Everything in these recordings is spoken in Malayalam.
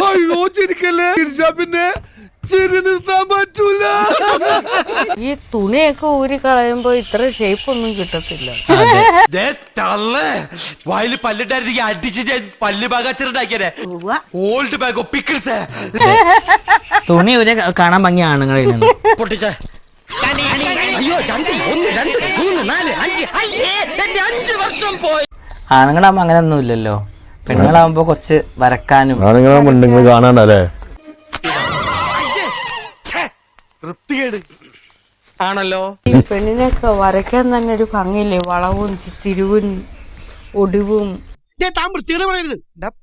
അയ്യോ ചിരിക്കല്ലേ, പിന്നെ ചിരി നിർത്താൻ പറ്റൂല. ഈ തുണിയൊക്കെ ഊരി കളയുമ്പോ ഇത്ര ഷേപ്പ് ഒന്നും കിട്ടത്തില്ല. വായില് പല്ലിട്ടായിരുന്നെങ്കിൽ അടിച്ച് ഞാൻ പല്ല് പാകാച്ചിട്ടുണ്ടാക്കിയേ. Old ബാഗോ pickles. തുണി ഒരു കാണാൻ ഭംഗി ആണുങ്ങളിൽ നിന്ന് പൊട്ടിച്ചേ. അയ്യോ ചന്തി 1 2 3 4 5 5 വർഷം പോയി. ആണുങ്ങളാകുമ്പോ അങ്ങനെ ഒന്നും ഇല്ലല്ലോ. പെണ്ണുങ്ങളാകുമ്പോ കുറച്ച് വരക്കാനും ആണുങ്ങളുണ്ടെങ്കിൽ കാണാണ്ടല്ലേ. വൃത്തികേട് ആണല്ലോ. ഈ പെണ്ണിനൊക്കെ വരയ്ക്കാൻ തന്നെ ഒരു ഭംഗിയില്ലേ, വളവും തിരിവും ഒടിവും.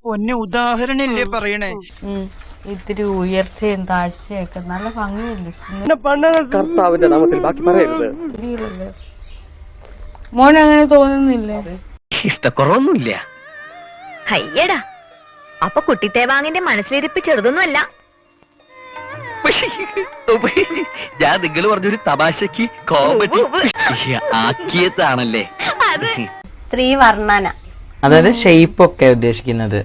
പൊന്നെ ഉദാഹരണല്ലേ പറയണേ. ഇത്തിരി ഉയർച്ചയും താഴ്ചയൊക്കെ നല്ല ഭംഗിയില്ലേ. മോൻ അങ്ങനെ തോന്നുന്നില്ലേ? ഇഷ്ടക്കുറവൊന്നുമില്ല. അയ്യടാ, അപ്പൊ കുട്ടിത്തേവാങ്ങിന്റെ മനസ്സിലിരിപ്പ് ചെറുതൊന്നുമല്ല. ഞാൻ നിങ്ങൾ പറഞ്ഞൊരു തമാശക്ക് കോമഡി ആക്കിയതാണല്ലേ. സ്ത്രീ വർണ്ണന, അതായത് ഷേപ്പ് ഒക്കെ ഉദ്ദേശിക്കുന്നത്.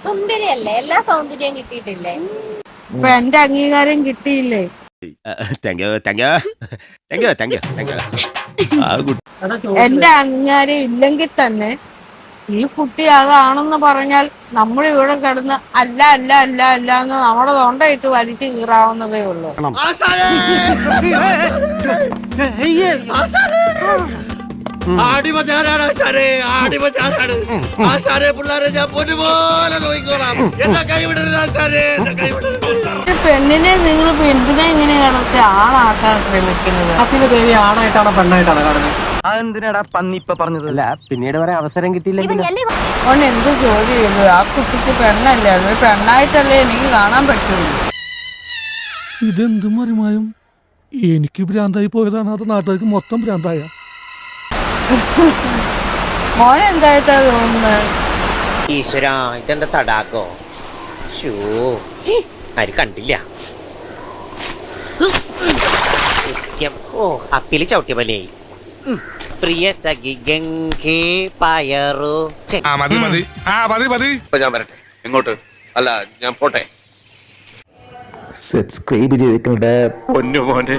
സുന്ദരിയല്ലേ, എല്ലാ സൗന്ദര്യം കിട്ടിയിട്ടില്ലേ? ഇപ്പൊ എന്റെ അംഗീകാരം കിട്ടിയില്ലേ? എന്റെ അംഗീകാരം ഇല്ലെങ്കിൽ തന്നെ ഈ കുട്ടി അതാണെന്ന് പറഞ്ഞാൽ നമ്മൾ ഇവിടെ കിടന്ന് അല്ല അല്ല അല്ല അല്ല എന്ന് നമ്മുടെ തൊണ്ടയിട്ട് വലിച്ചു കീറാവുന്നതേ ഉള്ളൂ. പെണ്ണിനെ നിങ്ങൾ എന്തിനാ ഇങ്ങനെ കിടത്തി ആളാക്കാൻ ശ്രമിക്കുന്നത്? ദേവി ആണായിട്ടാണോ പെണ്ണായിട്ടാണോ കാണുന്നത്? അതെന്തിനാടാ പന്നി ഇപ്പൊ പറഞ്ഞതല്ല, പിന്നീട് വരെ അവസരം കിട്ടിയില്ലെങ്കിൽ അതുകൊണ്ട് എന്ത് ജോലി ചെയ്തു? ആ കുട്ടിക്ക് പെണ്ണല്ലേ, അത് പെണ്ണായിട്ടല്ലേ എനിക്ക് കാണാൻ പറ്റുള്ളൂ. ഇതെന്ത് മറിമായും എനിക്ക് ഭ്രാന്തായി പോയതാണ്, അത് നാട്ടുകാർക്ക് മൊത്തം ഭ്രാന്തായ. മോൻ എന്തായിട്ടാ തോന്നുന്നത്? ഈശ്വര, ഇതെന്താ തടാകോ? ആര് കണ്ടില്ല. ഓ, അപ്പില് ചവിട്ടിയ പോലെയായി. പ്രിയ സഖി ഗംഗേ പയറു. ഞാൻ വരട്ടെ. എങ്ങോട്ട്? അല്ല, ഞാൻ പോട്ടെ. സബ്സ്ക്രൈബ് ചെയ്തിട്ടുണ്ട് പൊന്നു മോനെ.